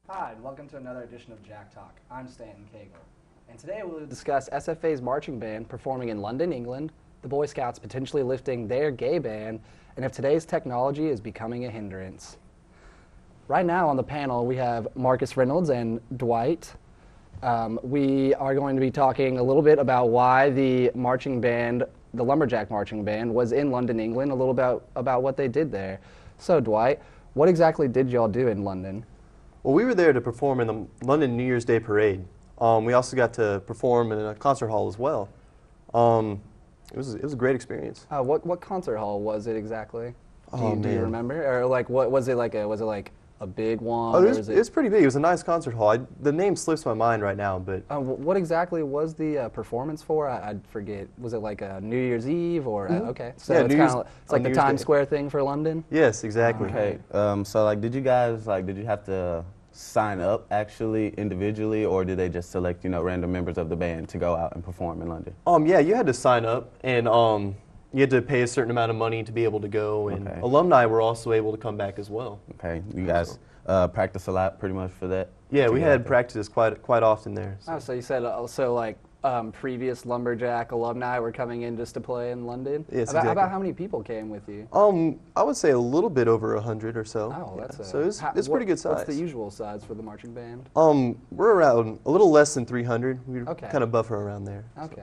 Hi, and welcome to another edition of Jack Talk. I'm Stanton Cagle, and today we'll discuss SFA's marching band performing in London, England, the Boy Scouts potentially lifting their gay ban, and if today's technology is becoming a hindrance. Right now on the panel we have Marcus Reynolds and Dwight. We are going to be talking a little bit about why the marching band, the Lumberjack Marching Band, was in London, England, a little about what they did there. So Dwight, what exactly did y'all do in London? Well, we were there to perform in the London New Year's Day Parade. We also got to perform in a concert hall as well. It was a great experience. What concert hall was it exactly? Do you Man. remember? Or like what was it like a big one? Oh, or it was pretty big. It was a nice concert hall. The name slips my mind right now, but what exactly was the performance for? I forget. Was it like a New Year's Eve or okay? So Yeah, it's New Year's- kind of it's like on the New Year's Times Day. Square thing for London. yes, exactly. Okay, so like, did you guys did you have to sign up actually individually, or did they just select random members of the band to go out and perform in London? Yeah, you had to sign up, and you had to pay a certain amount of money to be able to go, and Okay. alumni were also able to come back as well. Okay, you guys practice a lot pretty much for that? Yeah, to we get out had there? practice quite often there. So. Oh, so you said also like previous Lumberjack alumni were coming in just to play in London. Yes, about exactly. how many people came with you? I would say a little bit over 100 or so. Oh, Yeah. that's so it's pretty good size. What's the usual size for the marching band? We're around a little less than 300. We Okay. kind of buffer around there. Okay.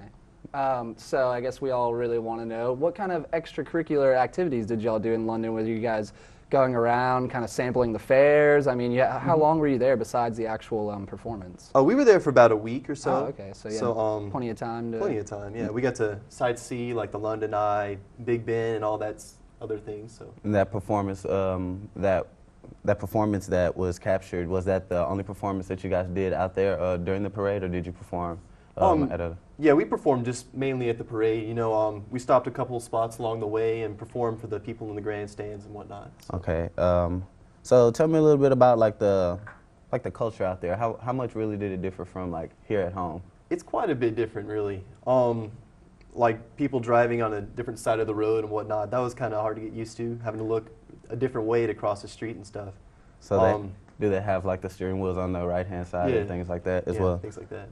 So I guess we all really want to know, what kind of extracurricular activities did y'all do in London? Were you guys going around kind of sampling the fairs? I mean, how long were you there besides the actual performance? Oh, we were there for about a week or so. Oh, okay. So yeah, plenty of time to... Plenty of time, yeah. We got to sightsee like the London Eye, Big Ben, and all that other things. So. And that performance, that performance that was captured, was that the only performance that you guys did out there during the parade, or did you perform at a? Yeah, we performed just mainly at the parade. We stopped a couple of spots along the way and performed for the people in the grandstands and whatnot. So. Okay. So tell me a little bit about the culture out there. How much really did it differ from like here at home? It's quite a bit different, really. Like people driving on a different side of the road and whatnot. That was kind of hard to get used to, having to look a different way to cross the street and stuff. So do they have like the steering wheels on the right hand side Yeah. and things like that as yeah, well? things like that.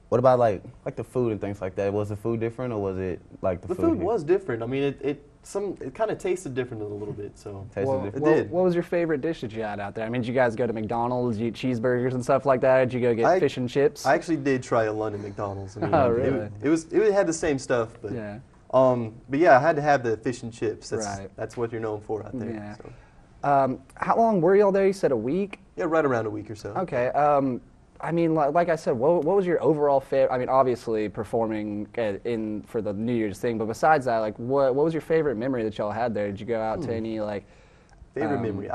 What about like the food and things like that? Was the food different, or was it like The food food here? was different. I mean, it kind of tasted different a little bit. So Tasted different? It did. What was your favorite dish that you had out there? I mean, did you guys go to McDonald's, eat cheeseburgers and stuff like that? Or did you go get fish and chips? I actually did try a London McDonald's. I mean, Oh, really? It had the same stuff, but Yeah. but yeah, I had to have the fish and chips. Right. That's what you're known for out there. Yeah. So. How long were y'all there? You said a week? Yeah, right around a week or so. Okay. I mean, like I said, what was your overall favorite? I mean, obviously performing in for the New Year's thing, but besides that, like, what was your favorite memory that y'all had there? Did you go out to any like Favorite memory?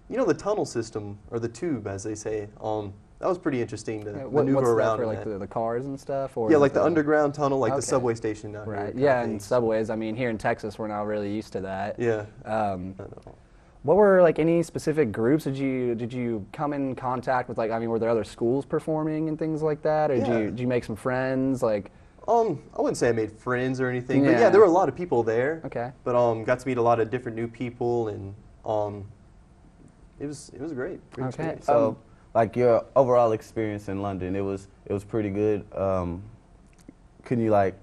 The tunnel system, or the tube, as they say. That was pretty interesting to what's maneuver that around. for, in like that. the cars and stuff? Or Yeah, is like it the underground tunnel, like Okay. the subway station out here. Right. kind of Yeah, and thing. subways. I mean, here in Texas, we're not really used to that. Yeah. I know. What were like any specific groups? Did you come in contact with, like, I mean, were there other schools performing and things like that, or Yeah. did you make some friends? Like, I wouldn't say I made friends or anything, but Yeah. yeah, there were a lot of people there. okay, But got to meet a lot of different new people, and it was great. Great Okay. experience. So like your overall experience in London, it was pretty good. Can you like,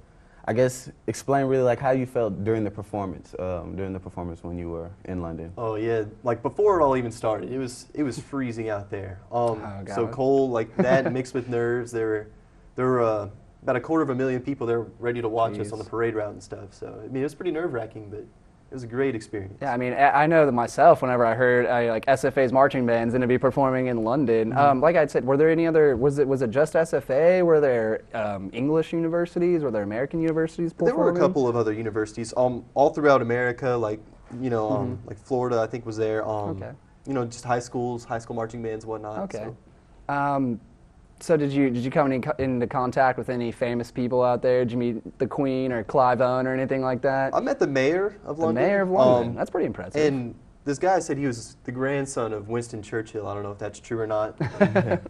I guess, explain really like how you felt during the performance when you were in London? Oh yeah, like before it all even started, it was freezing out there. So God. cold, like that mixed with nerves. There were about 250,000 people there ready to watch us on the Jeez. parade route and stuff. So I mean, it was pretty nerve-wracking, but it was a great experience. yeah. I mean, I know that myself. Whenever I heard like SFA's marching band's going to be performing in London, like I said, were there any other? Was it just SFA? Were there English universities? Were there American universities There performing? were a couple of other universities, all throughout America, like like Florida, I think was there. Okay. Just high school marching bands, whatnot. Okay. So. So did you come into contact with any famous people out there? Did you meet the Queen or Clive Owen or anything like that? I met the mayor of The London. mayor of London. That's pretty impressive. And this guy said he was the grandson of Winston Churchill. I don't know if that's true or not.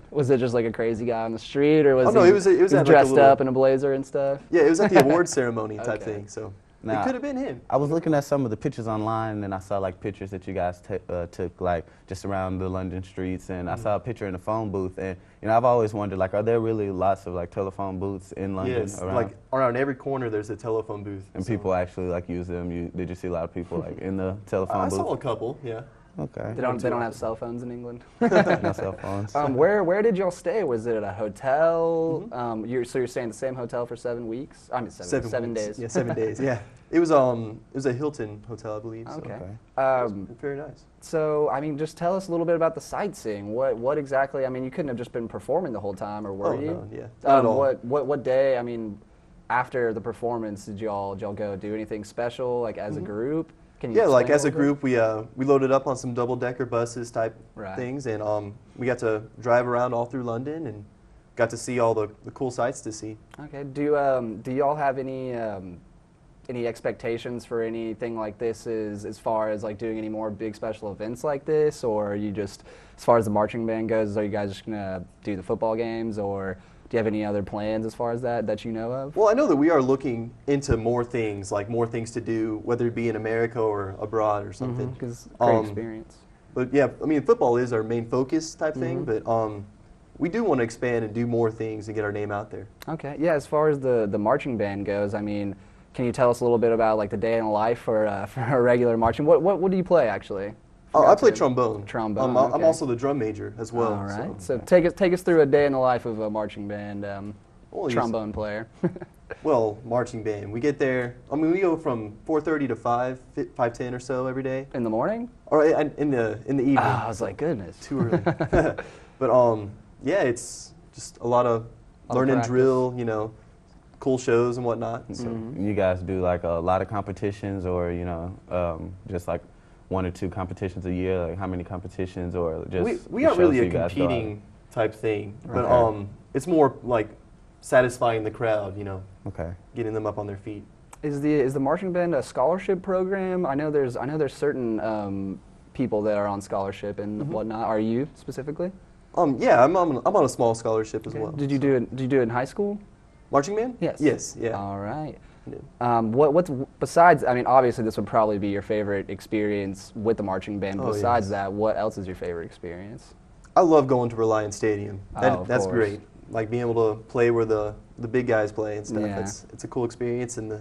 Was it just like a crazy guy on the street, or was Oh, no, he, it was he at like a dressed little- up in a blazer and stuff? Yeah, it was at the award ceremony type Okay. thing. So Now, it could have been him. I was looking at some of the pictures online, and I saw like pictures that you guys took like just around the London streets, and I saw a picture in a phone booth, and I've always wondered like, are there really lots of like telephone booths in London? Yes, around? like around every corner there's a telephone booth. And so- people actually like use them. Did you see a lot of people like in the telephone I booth? saw a couple, yeah. Okay. They don't have cell phones in England. No cell phones. Where did y'all stay? Was it at a hotel? Mm-hmm. You're staying in the same hotel for 7 weeks? I mean 7 weeks. days. Yeah, 7 days. Yeah, it was a Hilton hotel, I believe. So. Okay. Okay. Very nice. So I mean, just tell us a little bit about the sightseeing. What exactly? I mean, you couldn't have just been performing the whole time, or were Oh, you? no, yeah, not at all. What day? I mean, after the performance, did y'all go do anything special, like as a group? Can you Yeah, like explain as a little bit? group, we loaded up on some double-decker buses type Right. things, and we got to drive around all through London and got to see all the cool sights to see. Okay. Do y'all have any expectations for anything like this as far as like doing any more big special events like this, or are you just, as far as the marching band goes, are you guys just gonna do the football games, or do you have any other plans as far as that you know of? Well, I know that we are looking into more things, like more things to do, whether it be in America or abroad or something. Because great Um, experience. But yeah, I mean, football is our main focus type thing, Mm-hmm. but we do want to expand and do more things and get our name out there. Okay. Yeah. As far as the marching band goes, I mean, can you tell us a little bit about like the day in the life for a regular marching? What do you play actually? Oh, I Forgot play to- trombone. Trombone, I'm okay. also the drum major as well. All right. So take us through a day in the life of a marching band Well, yes. trombone player. Well, marching band. We get there. I mean, we go from 4:30 to 5:10 or so every day, In the morning? or in the evening. Ah, I was like, goodness. Too early. But yeah, it's just a lot of Lot of learning practice. drill. Cool shows and whatnot. So. Mm-hmm. You guys do like a lot of competitions, or just like one or two competitions a year? Like how many competitions, or just We the aren't really shows a you guys go out? competing type thing, but Okay. it's more like satisfying the crowd. Okay. Getting them up on their feet. Is the marching band a scholarship program? I know there's certain people that are on scholarship and Mm-hmm. whatnot. Are you specifically? Yeah, I'm on a small scholarship as well. Did you do it in high school? Marching band? Yes. Yes. Yeah. All right. Yeah. What's besides? I mean, obviously this would probably be your favorite experience with the marching band. Oh, Besides yes. that, what else is your favorite experience? I love going to Reliance Stadium. Oh, of That's course. great. Like being able to play where the big guys play and stuff. Yeah. It's a cool experience, and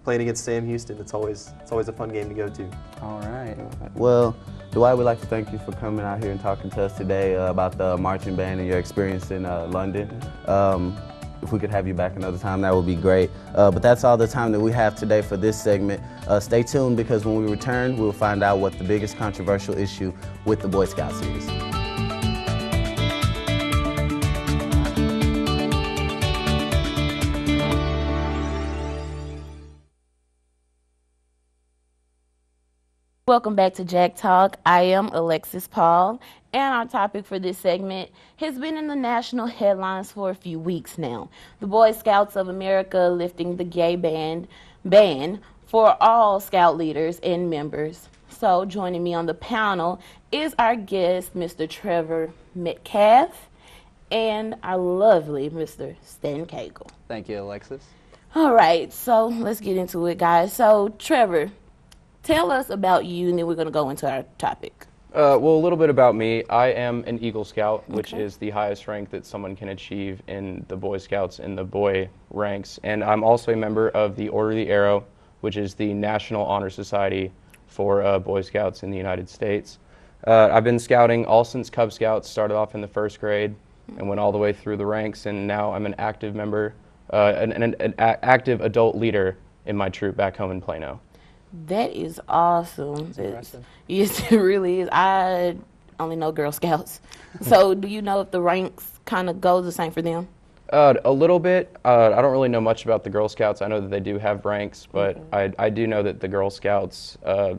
playing against Sam Houston, it's always a fun game to go to. All right. Well, Dwight, we'd like to thank you for coming out here and talking to us today about the marching band and your experience in London. If we could have you back another time, that would be great. But that's all the time that we have today for this segment. Stay tuned, because when we return, we'll find out what the biggest controversial issue with the Boy Scouts is. Welcome back to Jack Talk. I am Alexis Paul, and our topic for this segment has been in the national headlines for a few weeks now. The Boy Scouts of America lifting the gay ban for all Scout leaders and members. So joining me on the panel is our guest, Mr. Trevor Metcalf, and our lovely Mr. Stan Cagle. Thank you, Alexis. All right, so let's get into it, guys. So, Trevor, tell us about you, and then we're going to go into our topic. Well, a little bit about me. I am an Eagle Scout, which is the highest rank that someone can achieve in the Boy Scouts in the boy ranks. And I'm also a member of the Order of the Arrow, which is the National Honor Society for Boy Scouts in the United States. I've been scouting all since Cub Scouts, started off in the first grade and went all the way through the ranks, and now I'm an active member, an active adult leader in my troop back home in Plano. That is awesome. impressive. Yes, it really is. I only know Girl Scouts. So do you know if the ranks kind of go the same for them? A little bit. I don't really know much about the Girl Scouts. I know that they do have ranks, but I do know that the Girl Scouts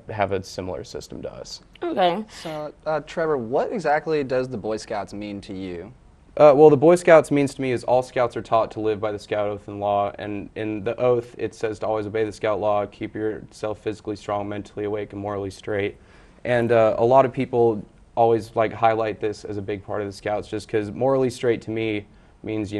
have a similar system to us. Okay. So, Trevor, what exactly does the Boy Scouts mean to you? Well, the Boy Scouts means to me is all Scouts are taught to live by the Scout Oath and Law, and in the oath it says to always obey the Scout Law, keep yourself physically strong, mentally awake, and morally straight. And a lot of people always highlight this as a big part of the Scouts, just because morally straight to me means,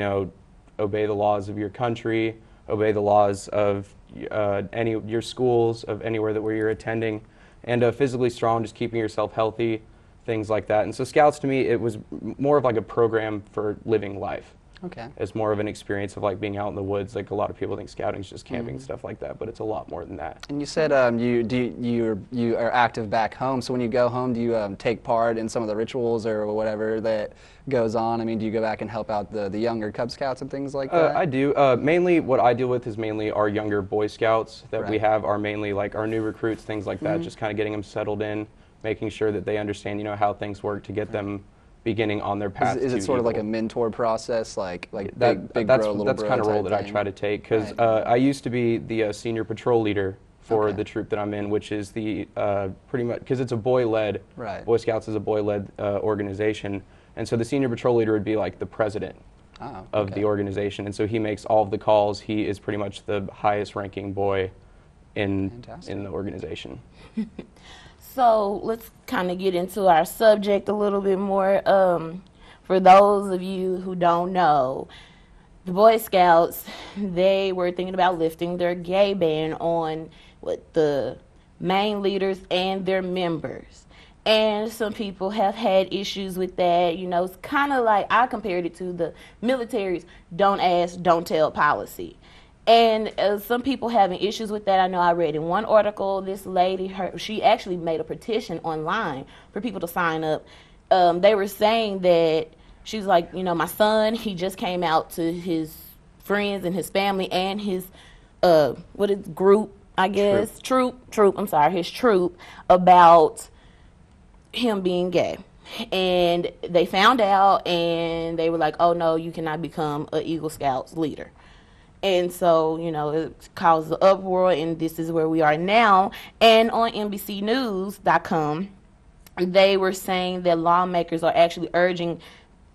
obey the laws of your country, obey the laws of your schools, of anywhere that where you're attending, and physically strong, just keeping yourself healthy, things like that. And so Scouts to me, it was more of like a program for living life. Okay. It's more of an experience of like being out in the woods. Like a lot of people think scouting is just camping and stuff like that, but it's a lot more than that. And you said you are active back home. So when you go home, do you take part in some of the rituals or whatever that goes on? I mean, do you go back and help out the younger Cub Scouts and things like that? I do. Mainly what I deal with is mainly our younger Boy Scouts that we Right. have are mainly like our new recruits, things like that, just kind of getting them settled in, making sure that they understand, how things work to get them beginning on their path. Is to it sort of like a Eagle. mentor process, like That, big that's bro, little that's bro kind of role type that I thing? try to take because Right. I used to be the senior patrol leader for Okay. the troop that I'm in, which is the pretty much because it's a boy-led. Right. Boy Scouts is a boy-led organization, and so the senior patrol leader would be like the president Oh, of okay. the organization, and so he makes all of the calls. He is pretty much the highest-ranking boy in Fantastic. the organization. So let's kind of get into our subject a little bit more. For those of you who don't know, the Boy Scouts, they were thinking about lifting their gay ban on the main leaders and their members. And some people have had issues with that. It's kind of like I compared it to the military's don't ask, don't tell policy. And some people having issues with that. I know I read in one article, this lady, she actually made a petition online for people to sign up. They were saying that she's like, my son, he just came out to his friends and his family and his, group, I guess, troop, his troop, about him being gay. And they found out and they were like, oh no, you cannot become an Eagle Scouts leader. And so, it caused an uproar, and this is where we are now. And on NBCnews.com, they were saying that lawmakers are actually urging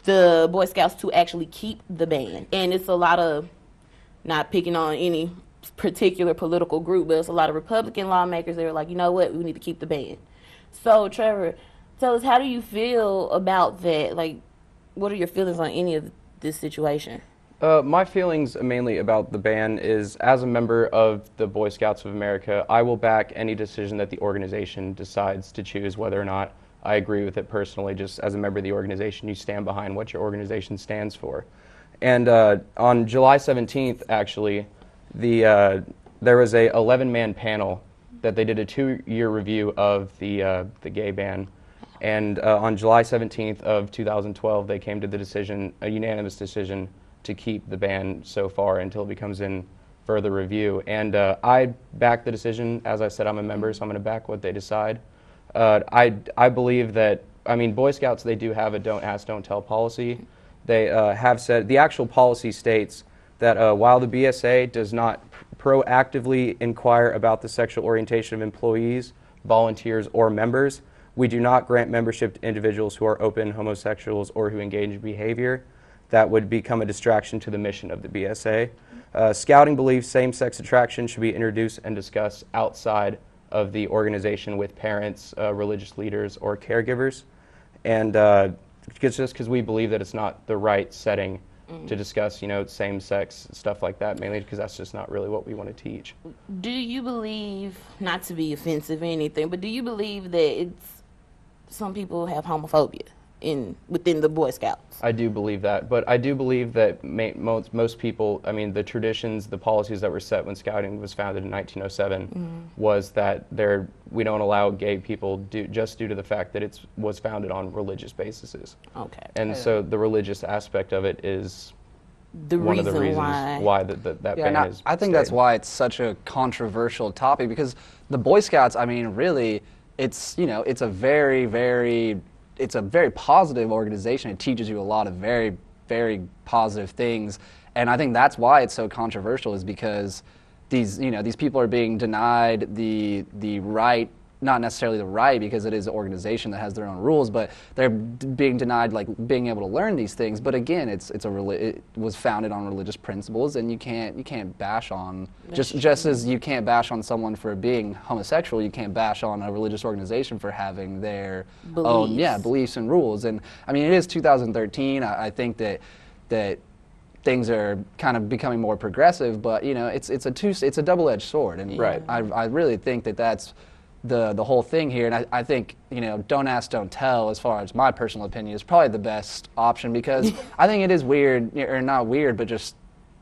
the Boy Scouts to actually keep the ban. And it's a lot of, not picking on any particular political group, but it's a lot of Republican lawmakers that are like, you know what, we need to keep the ban. So, Trevor, tell us, how do you feel about that? Like, what are your feelings on any of this situation? My feelings mainly about the ban is, as a member of the Boy Scouts of America, I will back any decision that the organization decides to choose, whether or not I agree with it personally. Just as a member of the organization, you stand behind what your organization stands for. And on July 17th, actually, there was a 11-man panel that they did a 2-year review of the gay ban. And on July 17th of 2012, they came to the decision, a unanimous decision, to keep the ban so far until it becomes in further review. And I back the decision. As I said, I'm a member, so I'm going to back what they decide. I believe that, Boy Scouts, they do have a don't ask, don't tell policy. They have said, the actual policy states that while the BSA does not proactively inquire about the sexual orientation of employees, volunteers, or members, we do not grant membership to individuals who are open homosexuals or who engage in behavior that would become a distraction to the mission of the BSA. Scouting believes same-sex attraction should be introduced and discussed outside of the organization with parents, religious leaders, or caregivers. And just because we believe that it's not the right setting to discuss, same-sex stuff like that, mainly because that's just not really what we want to teach. Do you believe, not to be offensive or anything, but do you believe that some people have homophobia within the Boy Scouts? I do believe that, but I do believe that most people, the traditions, the policies that were set when Scouting was founded in 1907 was that we don't allow gay people just due to the fact that it was founded on religious bases. Okay. And so the religious aspect of it is The one of the reasons why that Yeah, ban and is I think that's stayed. why it's such a controversial topic, because the Boy Scouts, really, it's it's a very positive organization. It teaches you a lot of very, very positive things, and I think that's why it's so controversial, is because these people are being denied the right, not necessarily the right, because it is an organization that has their own rules, but they're being denied being able to learn these things. But again, it was founded on religious principles, and you can't bash on, just as you can't bash on someone for being homosexual, you can't bash on a religious organization for having their own Beliefs. beliefs and rules. And it is 2013. I think that things are kind of becoming more progressive, but you know, it's a double-edged sword, and Right. I really think that that's the whole thing here, and I think, you know, don't ask, don't tell, as far as my personal opinion, is probably the best option, because I think it is weird, or not weird, but just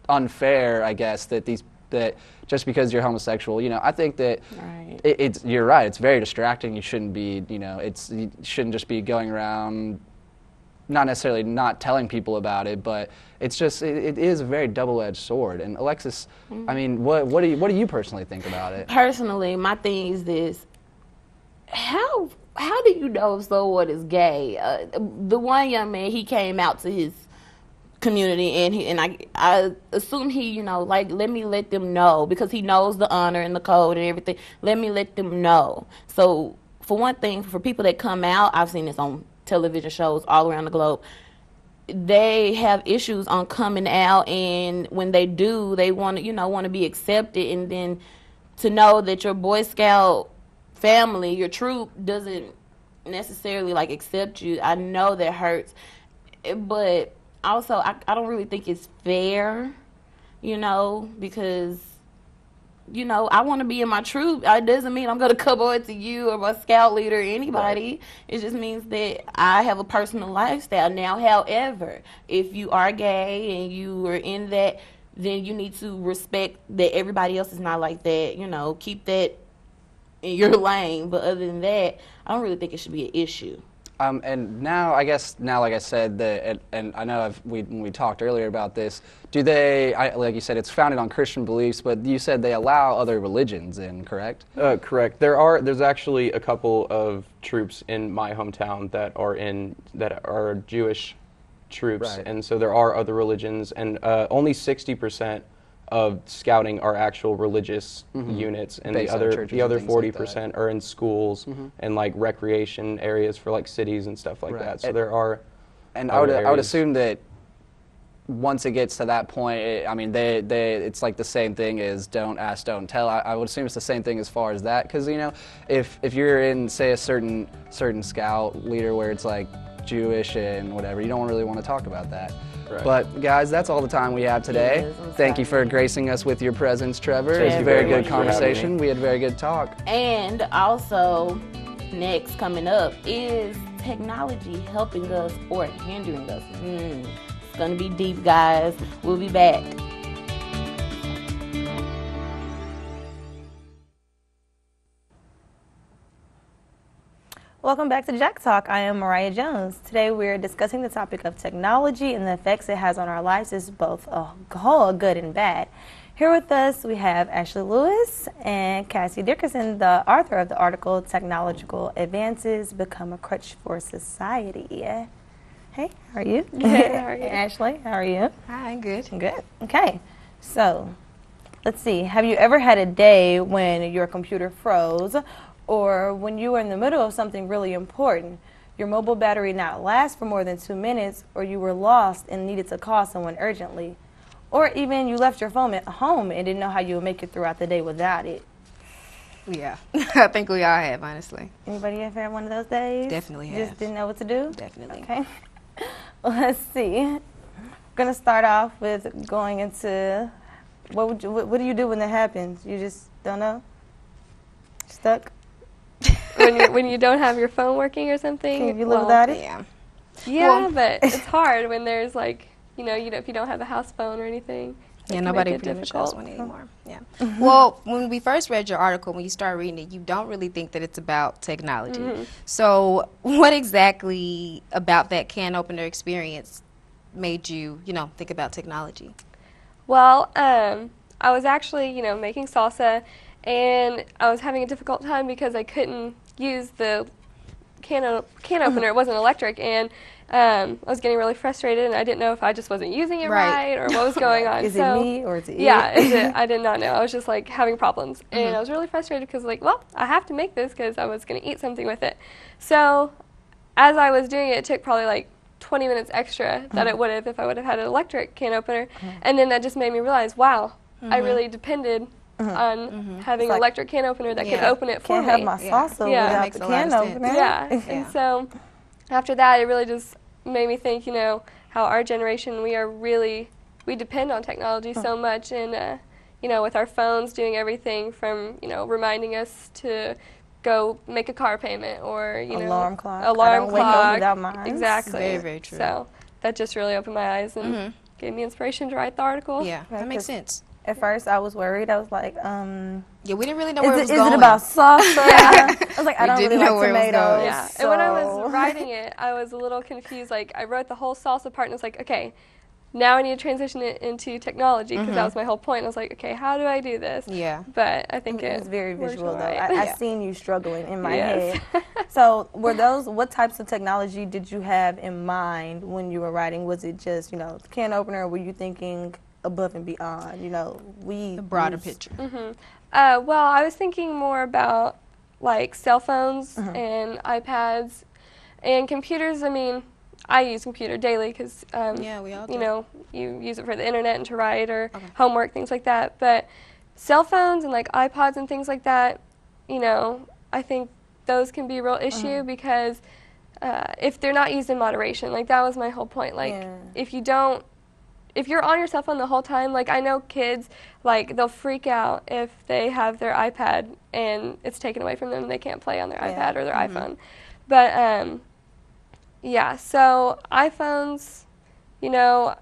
unfair, I guess, that just because you're homosexual, you know, I think that Right. you're right, it's very distracting. You shouldn't be, you know, you shouldn't just be going around not necessarily not telling people about it, but it's just it is a very double-edged sword. And Alexis, I mean, what do you personally think about it? Personally, my thing is this: how do you know if someone is gay? The one young man, he came out to his community, and I assume he, you know, like, let me let them know, because he knows the honor and the code and everything. Let me let them know. So for one thing, for people that come out, I've seen this on television shows all around the globe, they have issues on coming out, and when they do, they want to be accepted, and then to know that your Boy Scout family, your troop, doesn't necessarily like accept you, I know that hurts. But also, I don't really think it's fair, you know, because, you know, I want to be in my troop. It doesn't mean I'm going to come on to you or my scout leader or anybody. Right. It just means that I have a personal lifestyle. Now, however, if you are gay and you are in that, then you need to respect that everybody else is not like that. You know, keep that in your lane. But other than that, I don't really think it should be an issue. And now, I guess, like I said, and I know when we talked earlier about this, do they, like you said, it's founded on Christian beliefs, but you said they allow other religions in, correct? Correct. There's actually a couple of troops in my hometown that are Jewish troops, Right. and so there are other religions, and only 60% of scouting are actual religious units, and Based on churches the and other things like 40% are in schools and like recreation areas for like cities and stuff like Right. that. So there are. And other I would areas. assume that once it gets to that point, it's like the same thing as don't ask, don't tell. I would assume it's the same thing as far as that, because, you know, if you're in, say, a certain scout leader where it's like Jewish and whatever, you don't really want to talk about that. Right. But guys, that's all the time we have today. Yes, I'm Thank you for sorry. gracing us with your presence, Trevor. It was a you very very good much for having conversation. me. We had a very good talk. And also, next coming up is technology helping us or hindering us. It's going to be deep, guys. We'll be back. Welcome back to Jack Talk. I am Mariah Jones. Today we're discussing the topic of technology and the effects it has on our lives is both a whole good and bad. Here with us we have Ashley Lewis and Cassie Dickerson, the author of the article Technological Advances Become a Crutch for Society. Hey, how are you? Good, how are you? Ashley, how are you? Hi, good. Good. Okay. So, let's see. Have you ever had a day when your computer froze, or when you were in the middle of something really important, your mobile battery not last for more than 2 minutes, or you were lost and needed to call someone urgently, or even you left your phone at home and didn't know how you would make it throughout the day without it? Yeah, I think we all have, honestly. Anybody ever had one of those days? Definitely Just have. didn't know what to do? Definitely. Okay. Let's see. I'm gonna start off with going into what do you do when that happens? You just don't know? Stuck? when you don't have your phone working or something. Can you live without it? Yeah. Yeah, Well- but it's hard when there's like, if you don't have a house phone or anything. it Yeah, can nobody make it pretty much has difficult. one anymore. Yeah. Well, when we first read your article, when you start reading it, you don't really think that it's about technology. So, what exactly about that can opener experience made you, think about technology? Well, I was actually, making salsa, and I was having a difficult time because I couldn't use the can opener. It wasn't electric, and I was getting really frustrated, and I didn't know if I just wasn't using it Right. right or what was going on. Is it so, me or is it yeah, you? I did not know. I was just like having problems, and I was really frustrated because I have to make this because I was going to eat something with it. So as I was doing it, it took probably like 20 minutes extra that it would have if I would have had an electric can opener, and then that just made me realize, wow, I really depended on having It's like- an electric can opener that could Yeah. open it for Can't me. have my Yeah. salsa Yeah. That without makes the a lot can of sense. opener. Yeah, Yeah. and so after that, it really just made me think, how our generation, we are really we depend on technology so much, and you know, with our phones doing everything from, you know, reminding us to go make a car payment, or, you know, Alarm clock. I alarm don't wake up clock. without mine. Exactly. Very, very true. So that just really opened my eyes and gave me inspiration to write the article. Yeah, that makes sense. At first, I was worried. I was like, Yeah, we didn't really know where it was is going. it about salsa? I was like, I don't didn't really know like where it was tomatoes. going. Yeah, So. and when I was writing it, I was a little confused. Like, I wrote the whole salsa part, and it's like, okay, now I need to transition it into technology, because that was my whole point. I was like, okay, how do I do this? Yeah. But I think It was very worked visual, though. all right. I seen you struggling in my Yes. head. So, what types of technology did you have in mind when you were writing? Was it just, you know, can opener, or were you thinking above and beyond? You know, The broader use- picture. Well, I was thinking more about like cell phones and iPads and computers. I mean, I use computer daily because Yeah, we all do. you know, you use it for the internet and to write or homework, things like that. But cell phones and like iPods and things like that, you know, I think those can be a real issue because if they're not used in moderation, like that was my whole point. Like Yeah. if you're on your cell phone the whole time, like I know kids, like they'll freak out if they have their iPad and it's taken away from them and they can't play on their Yeah. iPad or their iPhone. But yeah, so iPhones, you know,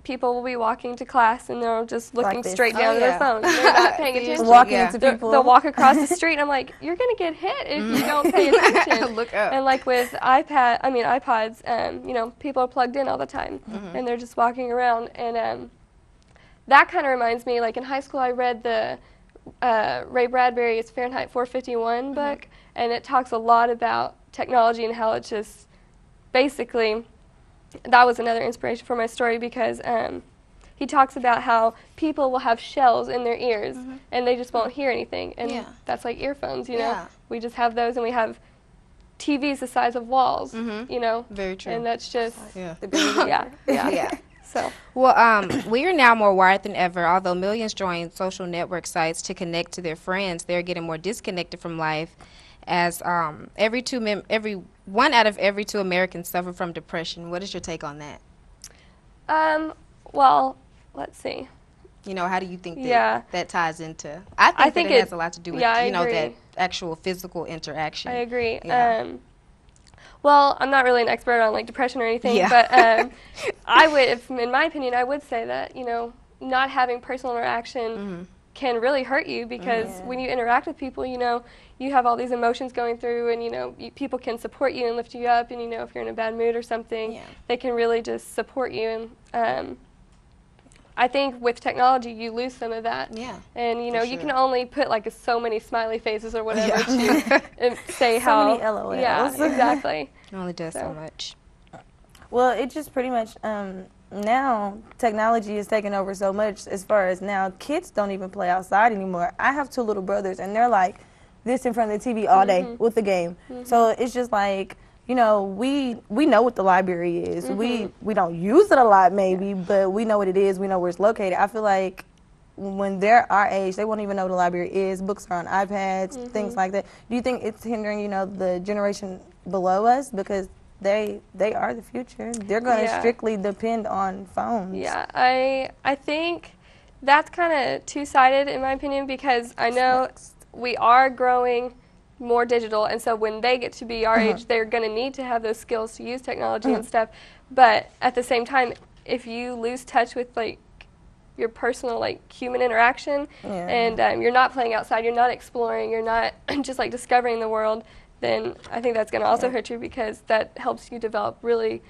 people will be walking to class and they're just looking this. straight Oh, down at yeah. their phone. They're not paying Seriously. attention. Walking Yeah. into They'll- people. They'll walk across the street and I'm like, you're going to get hit if you don't pay attention. Look up. And like with iPods, you know, people are plugged in all the time and they're just walking around. And that kind of reminds me, like in high school I read the Ray Bradbury's Fahrenheit 451 book, and it talks a lot about technology and how it's just basically, that was another inspiration for my story because he talks about how people will have shells in their ears and they just won't hear anything. And Yeah. that's like earphones, you Yeah. know. We just have those, and we have TVs the size of walls, you know. Very true. And that's just, Yeah. yeah. So, Well, we are now more wired than ever. Although millions join social network sites to connect to their friends, they're getting more disconnected from life. As every 1 out of every 2 Americans suffer from depression. What is your take on that? well, let's see. You know, how do you think that Yeah. that ties into? I think think that it it- has a lot to do with yeah, I you know agree. that actual physical interaction. I agree. Yeah. Well, I'm not really an expert on like depression or anything, Yeah. but I would, in my opinion, I would say that, you know, not having personal interaction can really hurt you because when you interact with people, you know, you have all these emotions going through, and you know, people can support you and lift you up, and you know, if you're in a bad mood or something, they can really just support you. And I think with technology, you lose some of that. Yeah, And you know, for you sure. can only put like so many smiley faces or whatever to say So how. many LOLs. Yeah, exactly. It only does so So. much. Well, it just pretty much now technology is taking over so much. As far as now, kids don't even play outside anymore. I have 2 little brothers, and they're like this in front of the TV all day with the game. So it's just like, you know, we know what the library is. We don't use it a lot maybe, but we know what it is. We know where it's located. I feel like when they're our age, they won't even know what the library is. Books are on iPads, things like that. Do you think it's hindering, you know, the generation below us because they are the future? They're going to Yeah. strictly depend on phones. Yeah, I think that's kind of two-sided in my opinion because I know we are growing more digital, and so when they get to be our age, they're going to need to have those skills to use technology and stuff. But at the same time, if you lose touch with like your personal like human interaction, and you're not playing outside, you're not exploring, you're not just like discovering the world, then I think that's going to also hurt you because that helps you develop really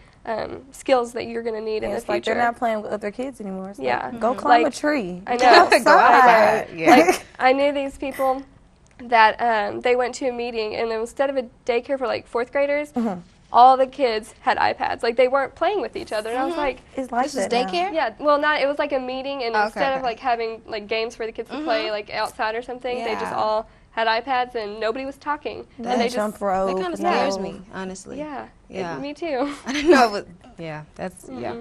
skills that you're going to need in the It's future. like they're not playing with other kids anymore. It's like, Yeah. go climb a Like, tree. I know. Get outside. Like, I knew these people that they went to a meeting, and instead of a daycare for like 4th graders, all the kids had iPads. Like they weren't playing with each other, and I was like, It's like This is that now. daycare? yeah, well, not. It was like a meeting, and Okay, instead of okay. like having like games for the kids to play like outside or something, they just Yeah. all had iPads, and nobody was talking, and they just jump rope. That kind of no. scares me, honestly. yeah, Yeah. me too. I don't know. Yeah, that's yeah.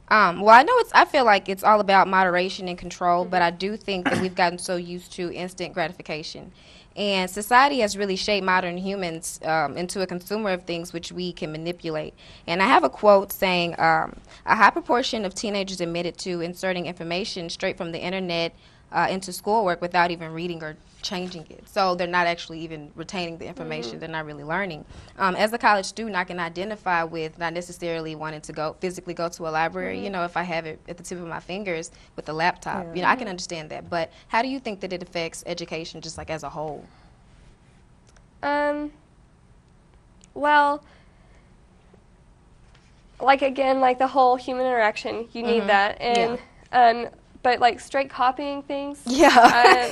Well, I know I feel like it's all about moderation and control, but I do think that we've gotten so used to instant gratification, And society has really shaped modern humans into a consumer of things which we can manipulate. And I have a quote saying, a high proportion of teenagers admitted to inserting information straight from the internet into schoolwork without even reading or changing it. So they're not actually even retaining the information. They're not really learning. As a college student, I can identify with not necessarily wanting to physically go to a library. You know, if I have it at the tip of my fingers with a laptop, you know, I can understand that. But how do you think that it affects education just like as a whole? Well, like again, like the whole human interaction, you need that. And but like straight copying things, I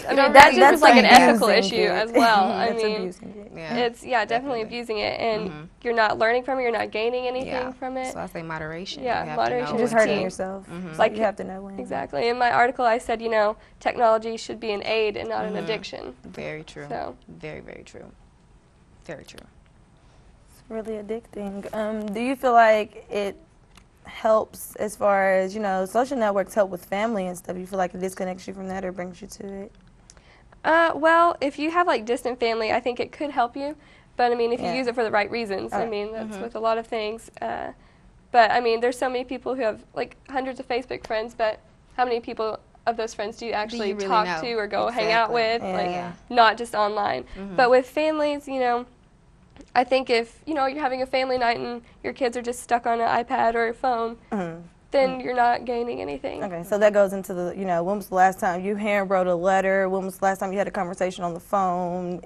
mean that just is like an ethical issue as well. I mean, it's definitely abusing it, and you're not learning from it. You're not gaining anything from it. So I say moderation. Yeah, moderation. You're just hurting yourself. Like you have to know when. Exactly. In my article, I said, you know, technology should be an aid and not an addiction. Very true. So very, very true. Very true. It's really addicting. Do you feel like it helps as far as, you know, social networks help with family and stuff? You feel like it disconnects you from that or brings you to it? Well, if you have like distant family, I think it could help you. But I mean, if you use it for the right reasons, I mean, that's with a lot of things. But I mean, there's so many people who have like hundreds of Facebook friends, but how many people of those friends do you actually really talk know? to or go hang out with? Like, Yeah. not just online. But with families, you know, I think if, you know, you're having a family night and your kids are just stuck on an iPad or a phone, then you're not gaining anything. Okay, so that goes into the, you know, when was the last time you handwrote a letter? When was the last time you had a conversation on the phone?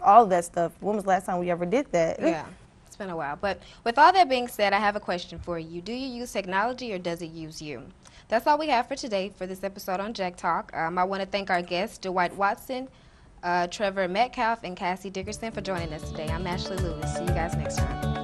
All of that stuff. When was the last time we ever did that? Yeah, it's been a while. But with all that being said, I have a question for you. Do you use technology or does it use you? That's all we have for today for this episode on Jack Talk. I want to thank our guests, Dwight Watson, Trevor Metcalf, and Cassie Dickerson for joining us today. I'm Ashley Lewis. See you guys next time.